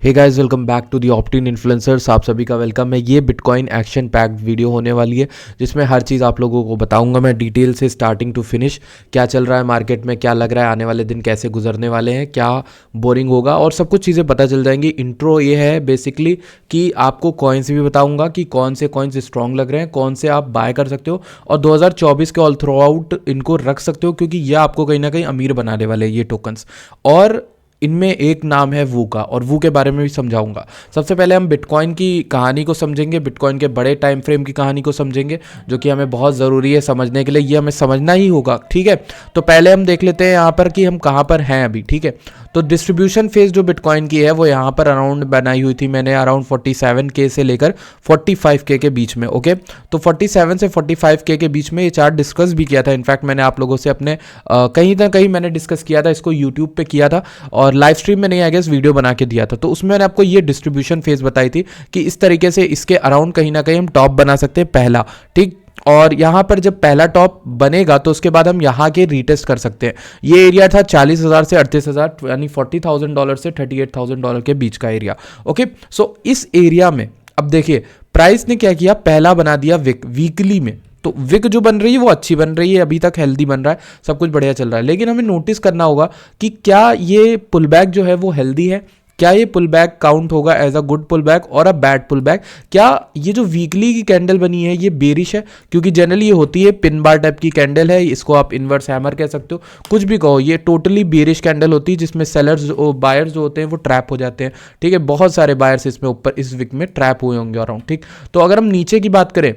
Hey guys, welcome back to the Optin influencers. आप सभी का वेलकम है। ये बिटकॉइन एक्शन पैक्ड वीडियो होने वाली है जिसमें हर चीज़ आप लोगों को बताऊंगा मैं डिटेल से, स्टार्टिंग टू फिनिश। क्या चल रहा है मार्केट में, क्या लग रहा है आने वाले दिन कैसे गुजरने वाले हैं, क्या बोरिंग होगा, और सब कुछ चीज़ें पता चल जाएंगी। इंट्रो ये है बेसिकली कि आपको कॉइन्स भी बताऊंगा कि कौन से कॉइन्स स्ट्रॉन्ग लग रहे हैं, कौन से आप बाय कर सकते हो, और 2024 के ऑल थ्रू आउट इनको रख सकते हो क्योंकि ये आपको कहीं ना कहीं अमीर बनाने वाले हैं ये टोकन्स। और इनमें एक नाम है वू का, और वू के बारे में भी समझाऊंगा। सबसे पहले हम बिटकॉइन की कहानी को समझेंगे, बिटकॉइन के बड़े टाइम फ्रेम की कहानी को समझेंगे, जो कि हमें बहुत ज़रूरी है समझने के लिए। ये हमें समझना ही होगा, ठीक है। तो पहले हम देख लेते हैं यहाँ पर कि हम कहाँ पर हैं अभी, ठीक है। तो डिस्ट्रीब्यूशन फेज जो बिटकॉइन की है वो यहाँ पर अराउंड बनाई हुई थी मैंने, अराउंड 47K से लेकर 45K के बीच में, ओके। तो 47 से 45K के बीच में ये चार्ट डिस्कस भी किया था। इनफैक्ट मैंने आप लोगों से अपने कहीं ना कहीं मैंने डिस्कस किया था, इसको यूट्यूब पे किया था और लाइव स्ट्रीम में नहीं, आई गेस वीडियो बना के दिया था। तो उसमें मैंने आपको ये डिस्ट्रीब्यूशन फेज बताई थी कि इस तरीके से इसके अराउंड कहीं ना कहीं हम टॉप बना सकते हैं पहला, ठीक। और यहाँ पर जब पहला टॉप बनेगा तो उसके बाद हम यहाँ के रीटेस्ट कर सकते हैं। ये एरिया था 40,000 से 38,000, यानी $40,000 से $38,000 के बीच का एरिया, ओके। सो इस एरिया में अब देखिए प्राइस ने क्या किया, पहला बना दिया वीकली में। तो विक जो बन रही है वो अच्छी बन रही है, अभी तक हेल्दी बन रहा है, सब कुछ बढ़िया चल रहा है। लेकिन हमें नोटिस करना होगा कि क्या ये पुल बैक जो है वो हेल्दी है, क्या ये पुल बैक काउंट होगा as a good pull back और अ बैड पुल बैक। क्या ये जो वीकली की कैंडल बनी है ये बेरिश है, क्योंकि जनरली ये होती है पिन बार टाइप की कैंडल है, इसको आप इनवर्स हैमर कह सकते हो, कुछ भी कहो। ये टोटली बेरिश कैंडल होती है जिसमें सेलर्स बायर्स जो होते हैं वो ट्रैप हो जाते हैं, ठीक है। बहुत सारे बायर्स इसमें ऊपर इस वीक में ट्रैप हुए होंगे अराउंड, ठीक। तो अगर हम नीचे की बात करें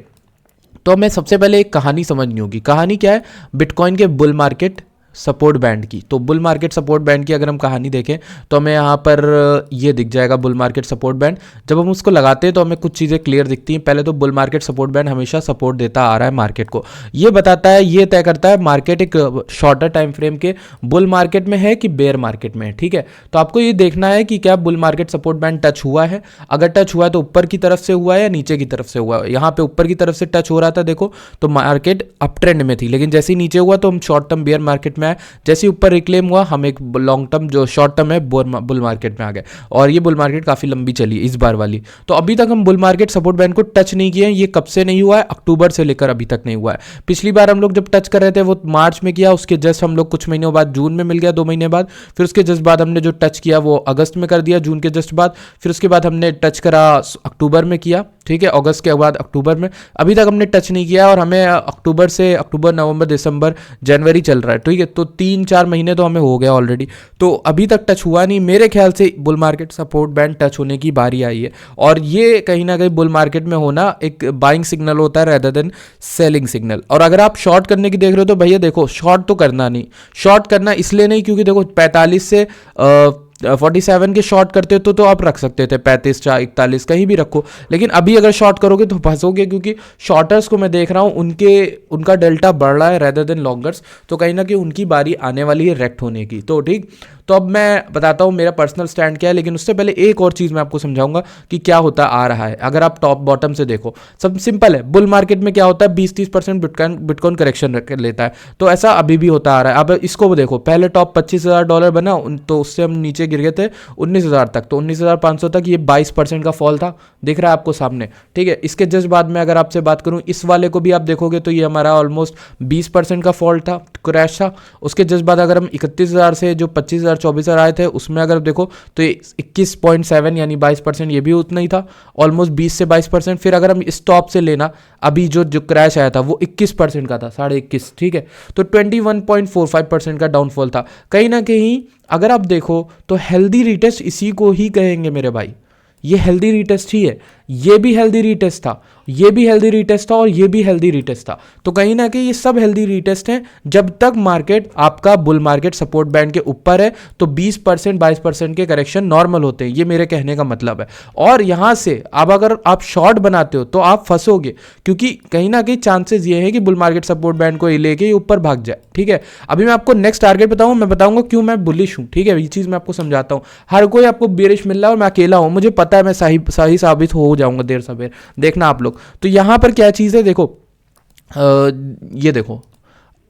तो हमें सबसे पहले एक कहानी समझनी होगी। कहानी क्या है, बिटकॉइन के बुल मार्केट सपोर्ट बैंड की। तो बुल मार्केट सपोर्ट बैंड की अगर हम कहानी देखें तो हमें यहाँ पर ये दिख जाएगा बुल मार्केट सपोर्ट बैंड। जब हम उसको लगाते हैं तो हमें कुछ चीज़ें क्लियर दिखती हैं। पहले तो बुल मार्केट सपोर्ट बैंड हमेशा सपोर्ट देता आ रहा है मार्केट को। ये बताता है, ये तय करता है मार्केट एक शॉर्टर टाइम फ्रेम के बुल मार्केट में है कि बेयर मार्केट में है, ठीक है। तो आपको ये देखना है कि क्या bull market support band touch हुआ है। अगर टच हुआ है तो ऊपर की तरफ से हुआ है या नीचे की तरफ से हुआ है। यहाँ पे ऊपर की तरफ से टच हो रहा था, देखो, तो मार्केट अप ट्रेंड में थी। लेकिन जैसे ही नीचे हुआ तो हम शॉर्ट टर्म बेयर मार्केट में आए, जैसे ऊपर रिक्लेम हुआ हम एक लॉन्ग टर्म जो शॉर्ट टर्म है बुल मार्केट में आ गए। और ये बुल मार्केट काफी लंबी चली है इस बार वाली। तो अभी तक हम बुल मार्केट सपोर्ट बैंड को टच नहीं किए हैं। ये कब से नहीं हुआ है, अक्टूबर से लेकर अभी तक नहीं हुआ है। पिछली बार हम लोग जब टच कर रहे थे वो मार्च में किया, उसके जस्ट हम लोग कुछ महीनों बाद जून में मिल गया, 2 महीने बाद। फिर उसके जस्ट बाद हमने जो टच किया वो अगस्त में कर दिया, जून के जस्ट बाद। फिर उसके बाद हमने टच करा अक्टूबर में किया, ठीक है, अगस्त के बाद अक्टूबर में। अभी तक हमने टच नहीं किया और हमें अक्टूबर से अक्टूबर, नवंबर, दिसंबर, जनवरी चल रहा है, ठीक है। तो 3-4 महीने तो हमें हो गया ऑलरेडी। तो अभी तक टच हुआ नहीं। मेरे ख्याल से bull market support band touch होने की बारी आई है। और ये कहीं ना कहीं बुल मार्केट में होना एक बाइंग सिग्नल होता है रेदर देन सेलिंग सिग्नल। और अगर आप शॉर्ट करने की देख रहे हो तो भैया देखो, शॉर्ट तो करना नहीं। शॉर्ट करना इसलिए नहीं क्योंकि देखो 45 से 47 के शॉर्ट करते तो आप रख सकते थे 35 या 41 कहीं भी रखो। लेकिन अभी अगर शॉर्ट करोगे तो फंसोगे, क्योंकि शॉर्टर्स को मैं देख रहा हूँ उनका डेल्टा बढ़ रहा है रेदर देन लॉन्गर्स। तो कहीं ना कहीं उनकी बारी आने वाली है रेक्ट होने की। तो ठीक, तो अब मैं बताता हूँ मेरा पर्सनल स्टैंड क्या है। लेकिन उससे पहले एक और चीज़ मैं आपको समझाऊंगा कि क्या होता आ रहा है। अगर आप टॉप बॉटम से देखो, सब सिंपल है। बुल मार्केट में क्या होता है, 20-30% बिटकॉइन करेक्शन लेता है। तो ऐसा अभी भी होता आ रहा है। अब इसको देखो, पहले टॉप $25,000 बना, तो उससे हम नीचे गिर गए थे 19,000 तक, तो 19,500 तक। ये 22% का फॉल था, दिख रहा है आपको सामने, ठीक है। इसके जस्ट बाद में अगर आपसे बात करूं, इस वाले को भी आप देखोगे तो ये हमारा ऑलमोस्ट 20% का फॉल था, क्रैश था। उसके जस्ट बाद अगर हम 31,000 से जो 25,000 24,000 आए थे उसमें अगर देखो तो 21.7 यानी 22%, ये भी उतना ही था, ऑलमोस्ट 20 से 22%। फिर अगर हम इस टॉप से लेना, अभी जो क्रैश आया था वो 21% का था, 21.5, ठीक है। तो 21.45% का डाउनफॉल था। कहीं ना कहीं अगर आप देखो तो हेल्दी रीटेस्ट इसी को ही कहेंगे मेरे भाई। ये हेल्दी रीटेस्ट ही है। ये भी हेल्दी रीटेस्ट था, ये भी हेल्दी रीटेस्ट था, और ये भी हेल्दी रीटेस्ट था। तो कहीं ना कहीं ये सब हेल्दी रीटेस्ट हैं जब तक मार्केट आपका बुल मार्केट सपोर्ट बैंड के ऊपर है। तो 20% 22% के करेक्शन नॉर्मल होते हैं, ये मेरे कहने का मतलब है। और यहां से अब अगर आप शॉर्ट बनाते हो तो आप फंसोगे, क्योंकि कहीं ना कहीं चांसेस ये है कि बुल मार्केट सपोर्ट बैंड को लेके ऊपर भाग जाए, ठीक है। अभी मैं आपको नेक्स्ट टारगेट बताऊं, मैं बताऊंगा क्यों मैं बुलिश हूं, ठीक है। ये चीज मैं आपको समझाता हूं। हर कोई आपको बेरिश मिल रहा है और मैं अकेला हूं, मुझे पता है मैं सही साबित हो जाऊंगा देर सवेर, देखना आप लोग। तो यहां पर क्या चीज है, देखो, ये देखो,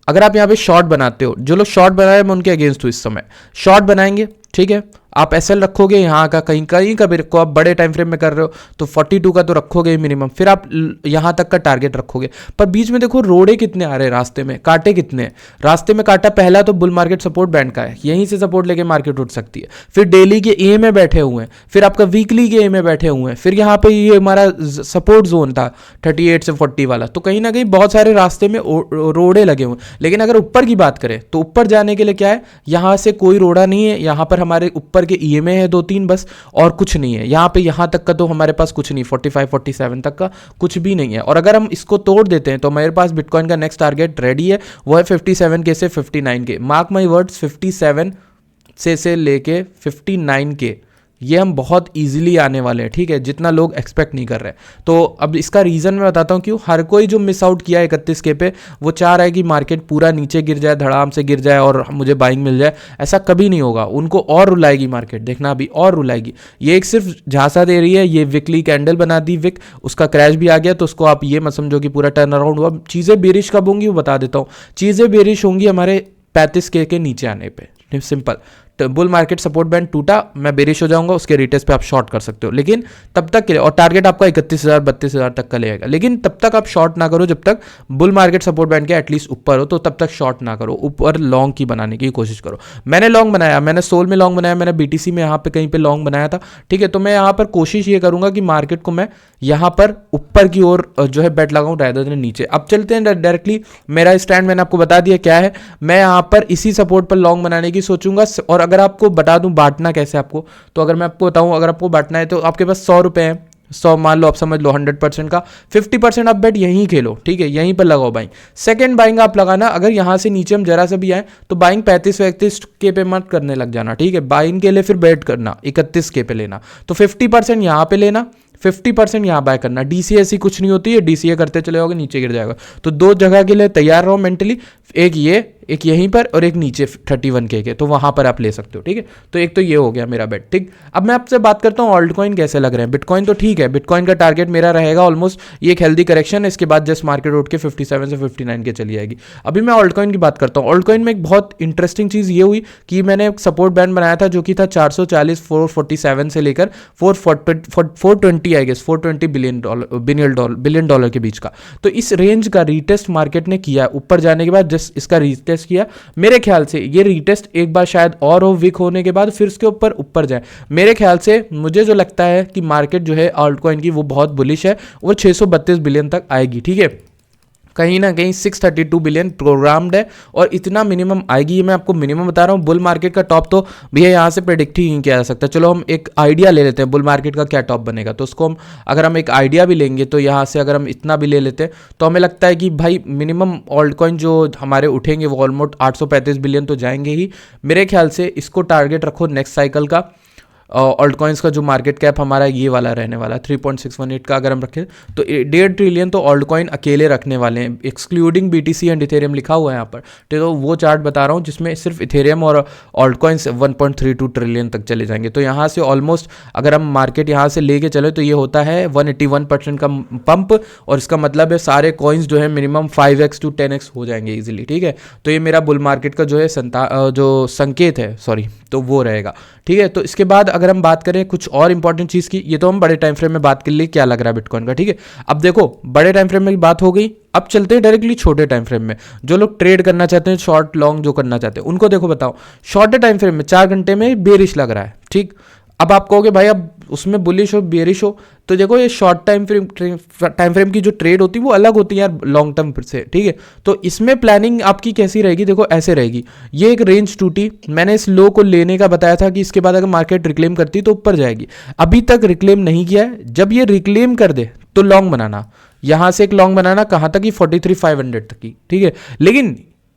अगर आप यहां पे शॉर्ट बनाते हो, जो लोग शॉर्ट बनाए मैं उनके अगेंस्ट हूं इस समय। शॉर्ट बनाएंगे, ठीक है, आप एसएल रखोगे यहाँ का कहीं कहीं का भी रखो, आप बड़े टाइम फ्रेम में कर रहे हो तो 42 का तो रखोगे मिनिमम, फिर आप यहाँ तक का टारगेट रखोगे। पर बीच में देखो रोड़े कितने आ रहे हैं रास्ते में, कांटे कितने हैं रास्ते में। कांटा पहला तो बुल मार्केट सपोर्ट बैंड का है, यहीं से सपोर्ट लेके मार्केट उठ सकती है। फिर डेली के ए में बैठे हुए हैं, फिर आपका वीकली के ए में बैठे हुए हैं, फिर यहाँ पे ये हमारा सपोर्ट जोन था 38 से 40 वाला। तो कहीं ना कहीं बहुत सारे रास्ते में रोड़े लगे हुए हैं। लेकिन अगर ऊपर की बात करें तो ऊपर जाने के लिए क्या है, यहाँ से कोई रोड़ा नहीं है, यहाँ पर हमारे ऊपर के ईएमए है 2-3 बस, और कुछ नहीं है यहाँ पे। यहाँ तक का तो हमारे पास कुछ नहीं, 45-47 तक का कुछ भी नहीं है। और अगर हम इसको तोड़ देते हैं तो मेरे पास बिटकॉइन का नेक्स्ट टारगेट रेडी है, वो है 57 के से 59 के। मार्क माई वर्ड्स, 57 से लेके 59 के ये हम बहुत इजीली आने वाले हैं, ठीक है, जितना लोग एक्सपेक्ट नहीं कर रहे। तो अब इसका रीज़न मैं बताता हूँ क्यों। हर कोई जो मिस आउट किया 31 के पे, वो चाह रहा है कि मार्केट पूरा नीचे गिर जाए, धड़ाम से गिर जाए और मुझे बाइंग मिल जाए। ऐसा कभी नहीं होगा, उनको और रुलाएगी मार्केट, देखना अभी और रुलाएगी। ये एक सिर्फ झांसा दे रही है, ये वीकली कैंडल बना दी विक, उसका क्रैश भी आ गया, तो उसको आप ये मत समझो कि पूरा टर्न अराउंड हुआ। चीज़ें बेरिश कब होंगी वो बता देता हूँ। चीज़ें बेरिश होंगी हमारे 35 के नीचे आने पे, simple. Bull market support band टूटा, मैं बेरिश हो जाऊंगा, उसके रिटेस्ट पे आप शॉर्ट कर सकते हो, लेकिन तब तक के लिए, और टारगेट आपका 31,000 32,000 तक का लेगा, लेकिन तब तक आप शॉर्ट ना करो जब तक बुल मार्केट सपोर्ट बैंड के एटलीस्ट ऊपर हो, तो तब तक शॉर्ट ना करो, ऊपर लॉन्ग की बनाने की कोशिश करो। मैंने लॉन्ग बनाया, मैंने सोल में लॉन्ग बनाया, मैंने बीटीसी में यहाँ पे कहीं पे लॉन्ग बनाया था, ठीक है। तो मैं यहाँ पर कोशिश ये करूंगा कि मार्केट को मैं यहाँ पर ऊपर की ओर जो है बेट लगाऊं रादर देन नीचे। अब चलते हैं डायरेक्टली, मेरा स्टैंड मैंने आपको बता दिया क्या है। मैं यहाँ पर इसी सपोर्ट पर लॉन्ग बनाने की सोचूंगा। और अगर आपको बता दूं बांटना कैसे आपको, तो अगर मैं आपको बताऊं, अगर आपको बांटना है तो आपके पास 100 रुपए हैं, 100 मान लो, आप समझ लो 100% का 50% आप बेट यहीं खेलो, ठीक है, यहीं पर लगाओ बाइंग। सेकंड बाइंग आप लगाना, अगर यहां से नीचे हम जरा सा भी आए तो बाइंग 35-35 के पे मत करने लग जाना, ठीक है। बाइंग के लिए फिर बेट करना 31 के पे लेना, तो 50% यहां पे लेना, 50% यहाँ बाय करना। डीसीए ऐसी कुछ नहीं होती है, डीसीए करते चले जाओगे नीचे गिर जाएगा। तो दो जगह के लिए तैयार रहो मेंटली, एक ये, एक यहीं पर, और एक नीचे 31 के, तो वहां पर आप ले सकते हो, ठीक है। तो एक तो ये हो गया मेरा बेट, ठीक। अब मैं आपसे बात करता हूँ ऑल्ट कॉइन कैसे लग रहे हैं। बिटकॉइन तो ठीक है, बिटकॉइन का टारगेट मेरा रहेगा ऑलमोस्ट, ये एक हेल्दी करेक्शन है, इसके बाद जस्ट मार्केट उठ के 57 से 59 के चली जाएगी। अभी मैं ऑल्ट कॉइन की बात करता हूँ। ऑल्ट कॉइन में एक बहुत इंटरेस्टिंग चीज़ ये हुई कि मैंने एक सपोर्ट बैंड बनाया था जो कि था 440 447 से लेकर 420 आई गेस 420 बिलियन डॉलर के बीच का। तो इस रेंज का रीटेस्ट मार्केट ने किया ऊपर जाने के बाद, जस्ट इसका रीटेस्ट किया। मेरे ख्याल से ये रीटेस्ट एक बार शायद और हो, वीक होने के बाद फिर उसके ऊपर जाए। मेरे ख्याल से मुझे जो लगता है कि मार्केट जो है ऑल्ट कॉइन की वो बहुत बुलिश है, वो 632 बिलियन तक आएगी, ठीक है। कहीं ना कहीं 632 बिलियन प्रोग्राम्ड है, और इतना मिनिमम आएगी, ये मैं आपको मिनिमम बता रहा हूँ। बुल मार्केट का टॉप तो भैया यहाँ से प्रेडिक्ट ही नहीं किया जा सकता। चलो हम एक आइडिया ले लेते हैं बुल मार्केट का क्या टॉप बनेगा, तो उसको हम अगर हम एक आइडिया भी लेंगे तो यहाँ से अगर हम इतना भी ले लेते हैं तो हमें लगता है कि भाई मिनिमम ऑल्ट कॉइन जो हमारे उठेंगे वो ऑलमोस्ट 835 बिलियन तो जाएंगे ही मेरे ख्याल से। इसको टारगेट रखो नेक्स्ट साइकिल का। ऑल्ट कॉइन्स का जो मार्केट कैप हमारा ये वाला रहने वाला है 3.618 का, अगर हम रखें तो 1.5 ट्रिलियन तो ऑल्ट कॉइन अकेले रखने वाले हैं, एक्सक्लूडिंग बीटीसी एंड इथेरियम लिखा हुआ है यहाँ पर। तो वो चार्ट बता रहा हूँ जिसमें सिर्फ इथेरियम और ऑल्ट कॉइन्स 1.32 ट्रिलियन तक चले जाएंगे। तो यहाँ से ऑलमोस्ट अगर हम मार्केट यहाँ से लेके चले तो ये होता है 181% का पंप, और इसका मतलब है सारे कॉइन्स जो है मिनिमम 5x to 10x हो जाएंगे इजीली, ठीक है। तो ये मेरा बुल मार्केट का जो है जो संकेत है, सॉरी, तो वो रहेगा, ठीक है। तो इसके बाद अगर हम बात करें कुछ और इंपॉर्टेंट चीज की, ये तो हम बड़े टाइम फ्रेम में बात कर ली क्या लग रहा है बिटकॉइन का, ठीक है। अब देखो बड़े टाइम फ्रेम में बात हो गई, अब चलते हैं डायरेक्टली छोटे टाइम फ्रेम में। जो लोग ट्रेड करना चाहते हैं, शॉर्ट लॉन्ग जो करना चाहते हैं, उनको देखो बताओ, शॉर्ट टाइम फ्रेम में 4 घंटे में बेरिश लग रहा है, ठीक। अब आप कहोगे भाई अब उसमें बुलिश हो बेरिश हो, तो देखो ये शॉर्ट टाइम फ्रेम की जो ट्रेड होती है वो अलग होती है यार लॉन्ग टर्म से, ठीक है। तो इसमें प्लानिंग आपकी कैसी रहेगी, देखो ऐसे रहेगी। ये एक रेंज टूटी, मैंने इस लो को लेने का बताया था कि इसके बाद अगर मार्केट रिक्लेम करती तो ऊपर जाएगी। अभी तक रिक्लेम नहीं किया है, जब ये रिक्लेम कर दे तो लॉन्ग बनाना, यहां से एक लॉन्ग बनाना, कहां तक की 43,500 तक की, ठीक है। लेकिन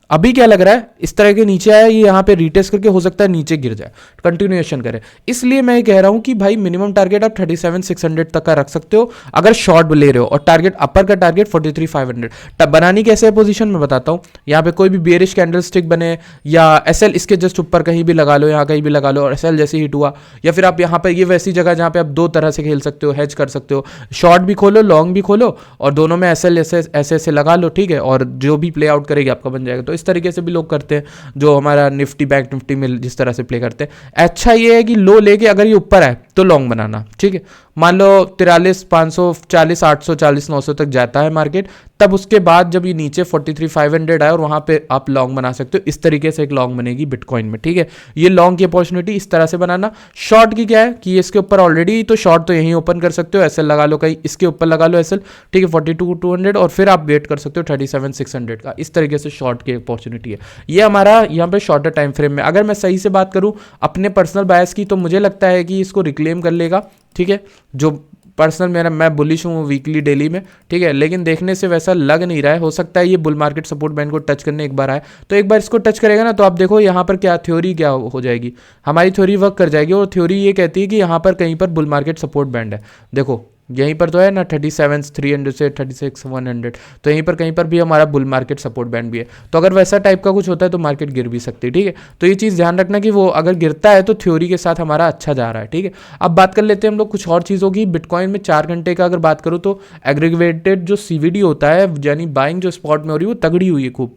अभी क्या लग रहा है, इस तरह के नीचे आया, ये यहाँ पे रीटेस्ट करके हो सकता है नीचे गिर जाए, कंटिन्यूएशन करे। इसलिए मैं कह रहा हूं कि भाई मिनिमम टारगेट आप 37,600 तक का रख सकते हो अगर शॉर्ट ले रहे हो, और टारगेट अपर का टारगेट 43,500। तब बनानी कैसे है पोजीशन में बताता हूं। यहाँ पे कोई भी बेरिश कैंडलस्टिक बने, या एसएल इसके जस्ट ऊपर कहीं भी लगा लो, यहाँ कहीं भी लगा लो, और एसएल जैसे हिट हुआ, या फिर आप यहाँ पर ये वैसी जगह जहाँ पे आप दो तरह से खेल सकते हो, हेज कर सकते हो, शॉर्ट भी खोलो लॉन्ग भी खोलो, और दोनों में एसएल ऐसे ऐसे लगा लो, ठीक है, और जो भी प्ले आउट करेगी आपका बन जाएगा। तो इस इस तरीके से भी लोग करते हैं, जो हमारा निफ्टी बैंक निफ्टी में जिस तरह से प्ले करते हैं। अच्छा ये है कि लो लेके अगर ये ऊपर है तो लॉन्ग बनाना, ठीक है। मान लो 43 540 840 900 तक जाता है मार्केट, तब उसके बाद जब ये नीचे 43 500 आए और वहां पे आप लॉन्ग बना सकते हो। इस तरीके से एक लॉन्ग बनेगी बिटकॉइन में, ठीक है। ये लॉन्ग की अपॉर्चुनिटी इस तरह से बनाना। शॉर्ट की क्या है कि इसके ऊपर ऑलरेडी तो शॉर्ट तो यहीं ओपन कर सकते हो, एसएल लगा लो कहीं, इसके ऊपर लगा लो एसएल, ठीक है, 42 200 और फिर आप वेट कर सकते हो 37 600 का। इस तरीके से शॉर्ट की अपॉर्चुनिटी है। ये हमारा यहाँ पे शॉर्टर टाइम फ्रेम में। अगर मैं सही से बात करूँ अपने पर्सनल बायस की, तो मुझे लगता है कि इसको रिक्लेम कर लेगा, ठीक है। जो पर्सनल मेरा, मैं बुलिश हूँ वीकली डेली में, ठीक है, लेकिन देखने से वैसा लग नहीं रहा है। हो सकता है ये बुल मार्केट सपोर्ट बैंड को टच करने एक बार आए, तो एक बार इसको टच करेगा ना, तो आप देखो यहाँ पर क्या थ्योरी क्या हो जाएगी, हमारी थ्योरी वर्क कर जाएगी। और थ्योरी ये कहती है कि यहाँ पर कहीं पर बुल मार्केट सपोर्ट बैंड है, देखो यहीं पर तो है ना 37 300 से 36 100, तो यहीं पर कहीं पर भी हमारा बुल मार्केट सपोर्ट बैंड भी है। तो अगर वैसा टाइप का कुछ होता है तो मार्केट गिर भी सकती है, ठीक है। तो ये चीज़ ध्यान रखना कि वो अगर गिरता है तो थ्योरी के साथ हमारा अच्छा जा रहा है, ठीक है। अब बात कर लेते हैं हम लोग कुछ और चीज़ों की। बिटकॉइन में 4 घंटे का अगर बात करूँ तो एग्रीगेटेड जो सीवीडी होता है, यानी बाइंग जो स्पॉट में हो रही है वो तगड़ी हुई है खूब।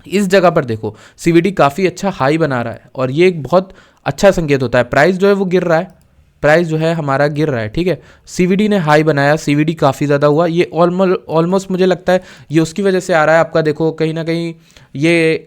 इस जगह पर देखो सीवीडी काफ़ी अच्छा हाई बना रहा है और ये एक बहुत अच्छा संकेत होता है। प्राइस जो है वो गिर रहा है, प्राइस जो है हमारा गिर रहा है, ठीक है। सीवीडी ने हाई बनाया, सीवीडी काफ़ी ज़्यादा हुआ, ये ऑलमोस्ट मुझे लगता है ये उसकी वजह से आ रहा है। आपका देखो कहीं ना कहीं ये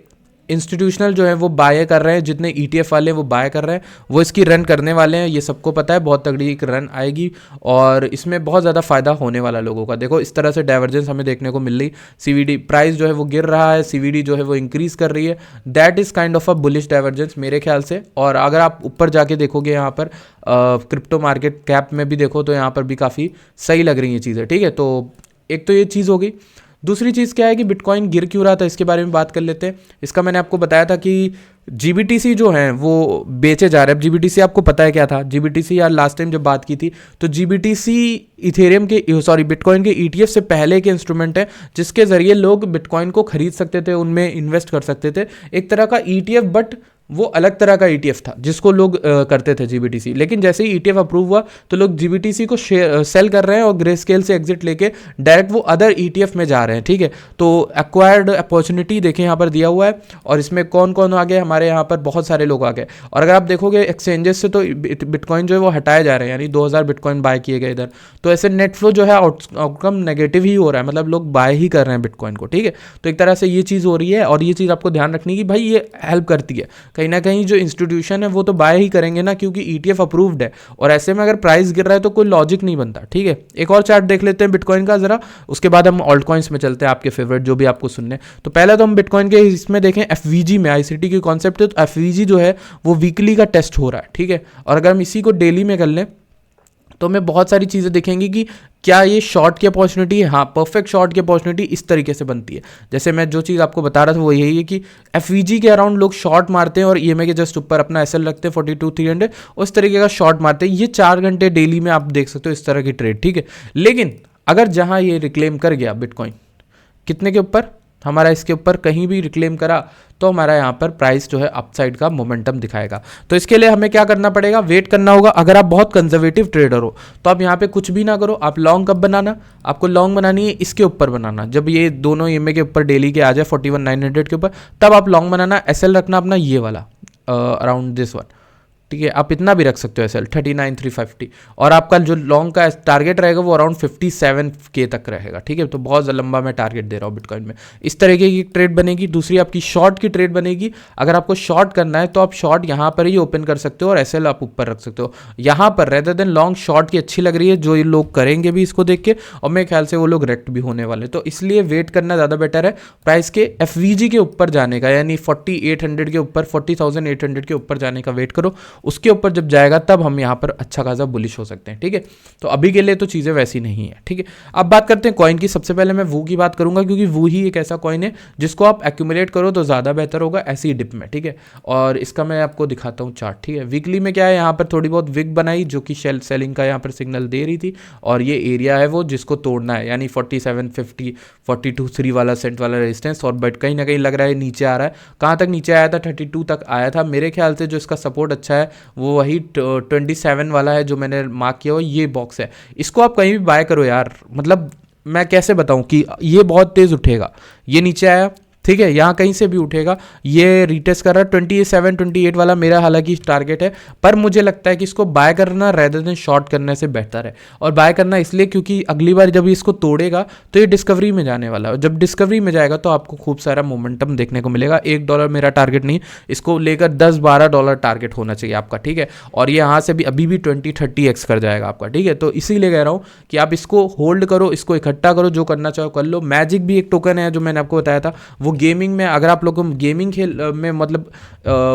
इंस्टीट्यूशनल जो है वो बाय कर रहे हैं, जितने ईटीएफ वाले हैं वो बाय कर रहे हैं, वो इसकी रन करने वाले हैं, ये सबको पता है। बहुत तगड़ी एक रन आएगी और इसमें बहुत ज़्यादा फायदा होने वाला लोगों का। देखो इस तरह से डाइवर्जेंस हमें देखने को मिल रही, सीवीडी प्राइस जो है वो गिर रहा है, सीवीडी जो है वो इंक्रीज कर रही है। That is kind of a bullish divergence मेरे ख्याल से। और अगर आप ऊपर जाके देखोगे यहाँ पर क्रिप्टो मार्केट कैप में भी देखो तो यहाँ पर भी काफ़ी सही लग रही हैं चीज़ें, ठीक है। तो एक तो ये चीज़ हो गई। दूसरी चीज़ क्या है कि बिटकॉइन गिर क्यों रहा था, इसके बारे में बात कर लेते हैं। इसका मैंने आपको बताया था कि जीबीटीसी जो है वो बेचे जा रहे हैं। अब जीबीटीसी आपको पता है क्या था, जीबीटीसी यार लास्ट टाइम जब बात की थी तो जीबीटीसी इथेरियम के बिटकॉइन के ईटीएफ से पहले के इंस्ट्रूमेंट है जिसके जरिए लोग बिटकॉइन को खरीद सकते थे, उनमें इन्वेस्ट कर सकते थे। एक तरह का ईटीएफ, बट वो अलग तरह का ईटीएफ था जिसको लोग करते थे जीबीटीसी। लेकिन जैसे ही ईटीएफ अप्रूव हुआ तो लोग जीबीटीसी को सेल कर रहे हैं और ग्रे स्केल से एग्जिट लेके डायरेक्ट वो अदर ईटीएफ में जा रहे हैं, ठीक है। तो एक्वायर्ड अपॉर्चुनिटी देखें यहाँ पर दिया हुआ है और इसमें कौन कौन आ गए, हमारे यहाँ पर बहुत सारे लोग आ गए। और अगर आप देखोगे एक्सचेंजेस से तो बिटकॉइन जो है वो हटाए जा रहे हैं, यानी 2000 बिटकॉइन बाय किए गए इधर। तो ऐसे नेट फ्लो जो है आउटकम नेगेटिव ही हो रहा है, मतलब लोग बाय ही कर रहे हैं बिटकॉइन को, ठीक है। तो एक तरह से ये चीज़ हो रही है और ये चीज़ आपको ध्यान रखनी कि भाई ये हेल्प करती है कहीं ना कहीं। जो इंस्टीट्यूशन है वो तो बाय ही करेंगे ना, क्योंकि ईटीएफ अप्रूव्ड है और ऐसे में अगर प्राइस गिर रहा है तो कोई लॉजिक नहीं बनता, ठीक है। एक और चार्ट देख लेते हैं बिटकॉइन का जरा, उसके बाद हम ऑल्ट कॉइन्स में चलते हैं, आपके फेवरेट जो भी आपको सुनने। तो पहले तो हम बिटकॉइन के इसमें देखें एफवीजी में, आईसीटी की कॉन्सेप्ट है, तो एफवीजी जो है वो वीकली का टेस्ट हो रहा है, ठीक है। और अगर हम इसी को डेली में कर लें तो हमें बहुत सारी चीज़ें दिखेंगी कि क्या ये शॉर्ट की अपॉर्चुनिटी है। हाँ, परफेक्ट शॉर्ट की अपॉर्चुनिटी इस तरीके से बनती है। जैसे मैं जो चीज़ आपको बता रहा था वो यही है कि एफवीजी के अराउंड लोग शॉर्ट मारते हैं और ईएमए के जस्ट ऊपर अपना एसएल रखते हैं 42 300, उस तरीके का शॉर्ट मारते हैं। ये 4 घंटे डेली में आप देख सकते हो इस तरह की ट्रेड, ठीक है। लेकिन अगर जहाँ ये रिक्लेम कर गया बिटकॉइन कितने के ऊपर, हमारा इसके ऊपर कहीं भी रिक्लेम करा तो हमारा यहाँ पर प्राइस जो है अपसाइड का मोमेंटम दिखाएगा। तो इसके लिए हमें क्या करना पड़ेगा, वेट करना होगा। अगर आप बहुत कंजर्वेटिव ट्रेडर हो तो आप यहाँ पे कुछ भी ना करो। आप लॉन्ग कब बनाना, आपको लॉन्ग बनानी है इसके ऊपर बनाना, जब ये दोनों ईएमए के ऊपर डेली के आ जाए 41 900 के ऊपर, तब आप लॉन्ग बनाना। एसएल रखना अपना ये वाला अराउंड दिस वन, ठीक है। आप इतना भी रख सकते हो एसएल 39 350, और आपका जो लॉन्ग का टारगेट रहेगा वो अराउंड 57K तक रहेगा, ठीक है। तो बहुत लंबा मैं टारगेट दे रहा हूँ बिटकॉइन में। इस तरीके की ट्रेड बनेगी। दूसरी आपकी शॉर्ट की ट्रेड बनेगी। अगर आपको शॉर्ट करना है तो आप शॉर्ट यहाँ पर ही ओपन कर सकते हो और एसएल आप ऊपर रख सकते हो यहाँ पर, रेदर देन लॉन्ग। शॉर्ट की अच्छी लग रही है, जो ये लोग करेंगे भी इसको देख के, और मेरे ख्याल से वो लोग रेक्ट भी होने वाले। तो इसलिए वेट करना ज़्यादा बेटर है प्राइस के एफवीजी के ऊपर जाने का, यानी 4800 के ऊपर, 40,800 के ऊपर जाने का वेट करो। उसके ऊपर जब जाएगा तब हम यहाँ पर अच्छा खासा बुलिश हो सकते हैं, ठीक है। तो अभी के लिए तो चीज़ें वैसी नहीं है, ठीक है। अब बात करते हैं कॉइन की। सबसे पहले मैं वो की बात करूंगा क्योंकि वो ही एक ऐसा कॉइन है जिसको आप एक्यूमुलेट करो तो ज़्यादा बेहतर होगा ऐसी डिप में, ठीक है। और इसका मैं आपको दिखाता हूँ चार्ट, ठीक है। वीकली में क्या है, यहाँ पर थोड़ी बहुत विक बनाई जो कि सेलिंग का यहाँ पर सिग्नल दे रही थी, और ये एरिया है वो जिसको तोड़ना है, यानी 4750 42 3 वाला सेंट वाला रेजिस्टेंस। और बट कहीं ना कहीं लग रहा है नीचे आ रहा है। कहाँ तक नीचे आया था, 32 तक आया था। मेरे ख्याल से जो इसका सपोर्ट अच्छा है वो वही 27 वाला है जो मैंने मार्क किया हुआ, ये बॉक्स है। इसको आप कहीं भी बाय करो यार, मतलब मैं कैसे बताऊं कि ये बहुत तेज उठेगा। ये नीचे आया, ठीक है, यहाँ कहीं से भी उठेगा। ये रीटेस्ट कर रहा है 27 28 वाला मेरा हालांकि टारगेट है, पर मुझे लगता है कि इसको बाय करना रेदर देन शॉर्ट करने से बेहतर है। और बाय करना इसलिए क्योंकि अगली बार जब इसको तोड़ेगा तो ये डिस्कवरी में जाने वाला है। जब डिस्कवरी में जाएगा तो आपको खूब सारा मोमेंटम देखने को मिलेगा। $1 मेरा टारगेट नहीं, इसको लेकर $10-12 टारगेट होना चाहिए आपका, ठीक है। और ये यहाँ से भी अभी भी 20-30x कर जाएगा आपका, ठीक है। तो इसीलिए कह रहा हूँ कि आप इसको होल्ड करो, इसको इकट्ठा करो, जो करना चाहो कर लो। मैजिक भी एक टोकन है जो मैंने आपको बताया था, वो गेमिंग में, अगर आप लोगों को गेमिंग खेल में मतलब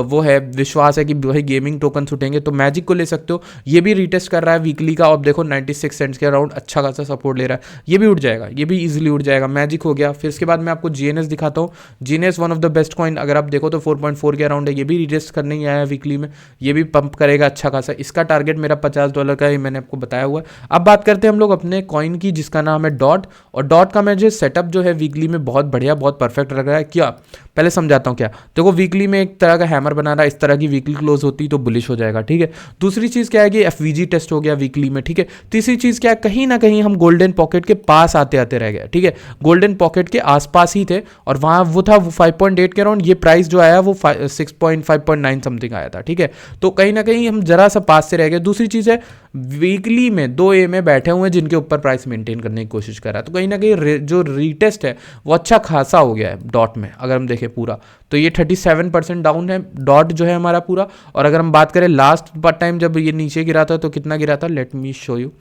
वो है विश्वास है कि भाई गेमिंग टोकन उठेंगे तो मैजिक को ले सकते हो। ये भी रीटेस्ट कर रहा है वीकली का, अब देखो 96 सेंट्स के अराउंड अच्छा खासा सपोर्ट ले रहा है। ये भी उठ जाएगा, ये भी इजीली उठ जाएगा। मैजिक हो गया, फिर इसके बाद मैं आपको जीएनएस दिखाता हूँ। GNS one of the best coin, अगर आप देखो तो 4.4 के अराउंड है। ये भी रीटेस्ट करने ही आया वीकली में, ये भी पंप करेगा अच्छा खासा। इसका टारगेट मेरा $50 का ही मैंने आपको बताया हुआ है। अब बात करते हैं हम लोग अपने कॉइन की जिसका नाम है डॉट। और डॉट का मुझे सेटअप जो है वीकली में बहुत बढ़िया, बहुत परफेक्ट लग रहा है। क्या, पहले समझाता हूँ क्या। देखो वीकली में एक तरह का हैमर बना रहा है, इस तरह की वीकली क्लोज होती तो बुलिश हो जाएगा, ठीक है। दूसरी चीज़ क्या है कि एफवीजी टेस्ट हो गया वीकली में, ठीक है। तीसरी चीज़ क्या है, कहीं ना कहीं हम गोल्डन पॉकेट के पास आते आते रह गए, ठीक है। गोल्डन पॉकेट के आसपास ही थे और वहाँ वो था 5.8 के अराउंड। ये प्राइस जो आया वो 5.9 समथिंग आया था, ठीक है। तो कहीं ना कहीं हम जरा सा पास से रह गए। दूसरी चीज़ है वीकली में 2A में बैठे हुए हैं जिनके ऊपर प्राइस मेंटेन करने की कोशिश कर रहा है। तो कहीं ना कहीं जो रीटेस्ट है वो अच्छा खासा हो गया है डॉट में। अगर हम देखें पूरा तो ये 37% डाउन है डॉट जो है हमारा पूरा। और अगर हम बात करें लास्ट टाइम जब ये नीचे गिरा था तो कितना गिरा था, लेट मी शो यू,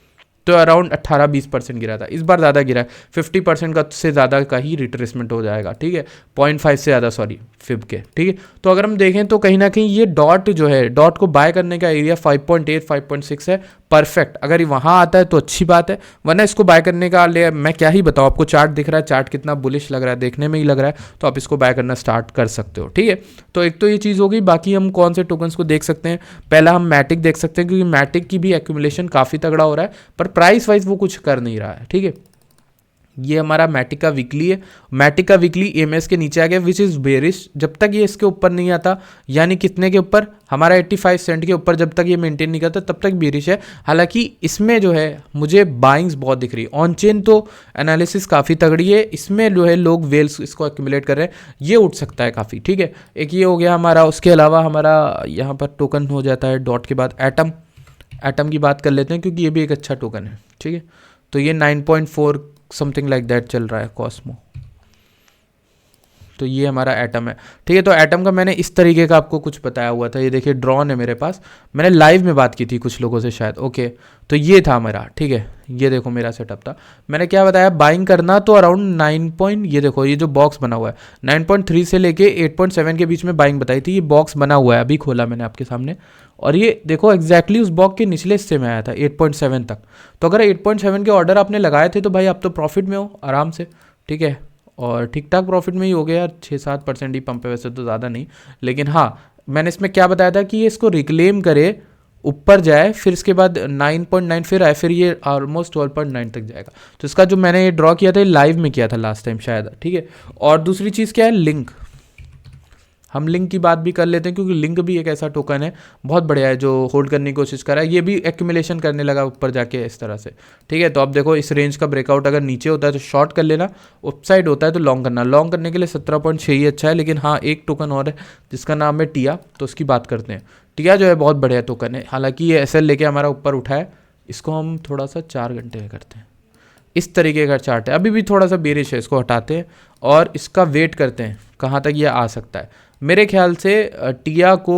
तो अराउंड 18-20% गिरा था। इस बार ज़्यादा गिरा है, 50% का से ज़्यादा का ही रिट्रेसमेंट हो जाएगा, ठीक है। 0.5 से ज़्यादा, सॉरी, फिब के, ठीक है। तो अगर हम देखें तो कहीं ना कहीं ये डॉट जो है, डॉट को बाय करने का एरिया 5.8-5.6 है, परफेक्ट। अगर ये वहाँ आता है तो अच्छी बात है, वरना इसको बाय करने का ले मैं क्या ही बताऊँ आपको। चार्ट दिख रहा है, चार्ट कितना बुलिश लग रहा है, देखने में ही लग रहा है, तो आप इसको बाय करना स्टार्ट कर सकते हो, ठीक है। तो एक तो ये चीज़ होगी। बाकी हम कौन से टोकन्स को देख सकते हैं, पहला हम मैटिक देख सकते हैं, क्योंकि मैटिक की भी एक्यूमुलेशन काफ़ी तगड़ा हो रहा है, पर प्राइस वाइज वो कुछ कर नहीं रहा है, ठीक है। ये हमारा मैटिक का वीकली है। मैटिक का वीकली एमएस के नीचे आ गया, विच इज़ बेरिश। जब तक ये इसके ऊपर नहीं आता, यानी कितने के ऊपर, हमारा 85 सेंट के ऊपर जब तक ये मेंटेन नहीं करता तब तक बेरिश है। हालांकि इसमें जो है मुझे बाइंग्स बहुत दिख रही है ऑन चेन, तो एनालिसिस काफ़ी तगड़ी है। इसमें जो है लोग वेल्स इसको एक्यूमुलेट कर रहे हैं, ये उठ सकता है काफ़ी, ठीक है। एक ये हो गया हमारा। उसके अलावा हमारा यहाँ पर टोकन हो जाता है डॉट के बाद एटम। एटम की बात कर लेते हैं क्योंकि ये भी एक अच्छा टोकन है, ठीक है। तो ये 9.4 समथिंग लाइक दैट चल रहा है कॉस्मो। तो ये हमारा एटम है, ठीक है। तो एटम का मैंने इस तरीके का आपको कुछ बताया हुआ था। ये देखिए ड्रॉन है मेरे पास, मैंने लाइव में बात की थी कुछ लोगों से शायद, ओके। तो ये था मेरा, ठीक है। ये देखो मेरा सेटअप था, मैंने क्या बताया, बाइंग करना तो अराउंड 9 ये देखो ये जो बॉक्स बना हुआ है 9.3 से लेके 8.7 के बीच में बाइंग बताई थी। ये बॉक्स बना हुआ है, अभी खोला मैंने आपके सामने, और ये देखो एग्जैक्टली उस बॉक्स के निचले हिस्से में आया था 8.7 तक। तो अगर 8.7 के ऑर्डर आपने लगाए थे तो भाई आप तो प्रॉफिट में हो आराम से, ठीक है। और ठीक ठाक प्रॉफिट में ही हो गया, 6-7% ही पंप है, वैसे तो ज़्यादा नहीं। लेकिन हाँ, मैंने इसमें क्या बताया था कि ये इसको रिक्लेम करे, ऊपर जाए, फिर इसके बाद 9.9 फिर आए, फिर ये ऑलमोस्ट 12.9 तक जाएगा। तो इसका जो मैंने ये ड्रॉ किया था, ये लाइव में किया था लास्ट टाइम शायद, ठीक है। और दूसरी चीज़ क्या है, लिंक। हम लिंक की बात भी कर लेते हैं क्योंकि लिंक भी एक ऐसा टोकन है बहुत बढ़िया है जो होल्ड करने की कोशिश कर रहा है। ये भी एक्यूमुलेशन करने लगा ऊपर जाके इस तरह से, ठीक है। तो अब देखो इस रेंज का ब्रेकआउट अगर नीचे होता है तो शॉर्ट कर लेना, अपसाइड होता है तो लॉन्ग करना। लॉन्ग करने के लिए 17.6 ही अच्छा है। लेकिन हाँ, एक टोकन और है जिसका नाम है टिया, तो उसकी बात करते हैं। टिया जो है बहुत बढ़िया टोकन है, हालांकि ये एसएल लेके हमारा ऊपर उठा है। इसको हम थोड़ा सा 4 घंटे में करते हैं, इस तरीके का चार्ट है। अभी भी थोड़ा सा बेरिश है, इसको हटाते हैं और इसका वेट करते हैं कहाँ तक ये आ सकता है। मेरे ख्याल से टिया को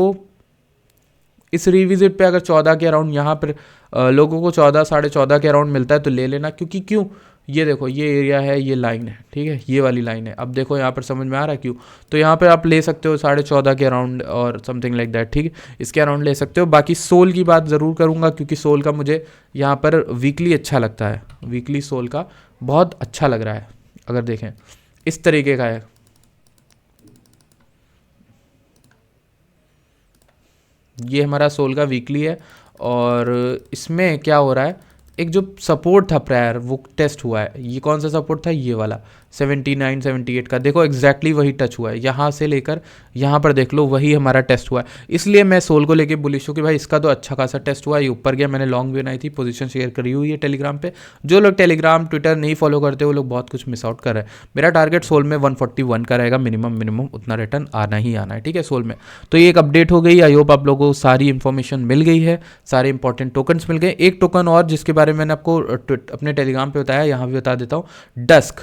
इस रिविजिट पे अगर 14 के अराउंड, यहाँ पर लोगों को 14 14.5 के अराउंड मिलता है तो ले लेना। क्योंकि क्यों, ये देखो ये एरिया है, ये लाइन है, ठीक है, ये वाली लाइन है। अब देखो यहाँ पर समझ में आ रहा है क्यों। तो यहाँ पर आप ले सकते हो 14.5 के अराउंड और समथिंग लाइक दैट, ठीक है, इसके अराउंड ले सकते हो। बाकी सोल की बात ज़रूर करूँगा क्योंकि सोल का मुझे यहाँ पर वीकली अच्छा लगता है। वीकली सोल का बहुत अच्छा लग रहा है, अगर देखें इस तरीके का है। ये हमारा सोल का वीकली है और इसमें क्या हो रहा है, एक जो सपोर्ट था प्रायर वो टेस्ट हुआ है। ये कौन सा सपोर्ट था, ये वाला। 79 78 का, देखो एग्जैक्टली वही टच हुआ है, यहाँ से लेकर यहाँ पर देख लो वही हमारा टेस्ट हुआ है। इसलिए मैं सोल को लेके बुलिश हूँ कि भाई इसका तो अच्छा खासा टेस्ट हुआ, ये ऊपर गया। मैंने लॉन्ग भी बनाई थी, पोजीशन शेयर करी हुई है टेलीग्राम पे। जो लोग टेलीग्राम ट्विटर नहीं फॉलो करते वो लोग बहुत कुछ मिस आउट कर रहे हैं। मेरा टारगेट सोल में 141 का रहेगा मिनिमम उतना रिटर्न आना ही आना है, ठीक है सोल में। तो ये एक अपडेट हो गई। आई होप आप लोगों को सारी इन्फॉर्मेशन मिल गई है, सारे इंपॉर्टेंट टोकन्स मिल गए। एक टोकन और जिसके बारे में मैंने आपको अपने टेलीग्राम पे बताया, यहाँ भी बता देता हूँ, डस्क।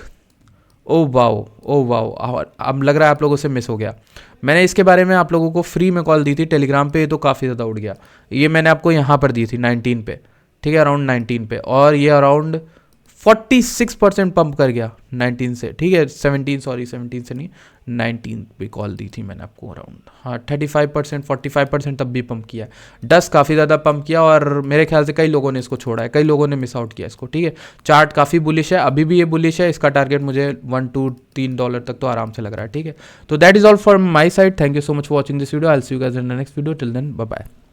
ओ वाओ, ओ वाओ, अब लग रहा है आप लोगों से मिस हो गया। मैंने इसके बारे में आप लोगों को फ्री में कॉल दी थी टेलीग्राम पे, ये तो काफ़ी ज़्यादा उड़ गया। ये मैंने आपको यहाँ पर दी थी 19 पे, ठीक है, अराउंड 19 पे, और ये अराउंड 46% पंप कर गया 19 से, ठीक है, 17 सॉरी 17 से नहीं 19 पे कॉल दी थी मैंने आपको अराउंड, हाँ 35% 45% तब भी पंप किया। 10 काफ़ी ज़्यादा पंप किया और मेरे ख्याल से कई लोगों ने इसको छोड़ा है, कई लोगों ने मिस आउट किया इसको, ठीक है। चार्ट काफ़ी बुलिश है, अभी भी ये बुलिश है। इसका टारगेट मुझे $1 to $3 तक तो आराम से लग रहा है, ठीक है। तो that is all for my side. Thank you so much for watching this video. I will see you guys in the next video. Till then bye bye.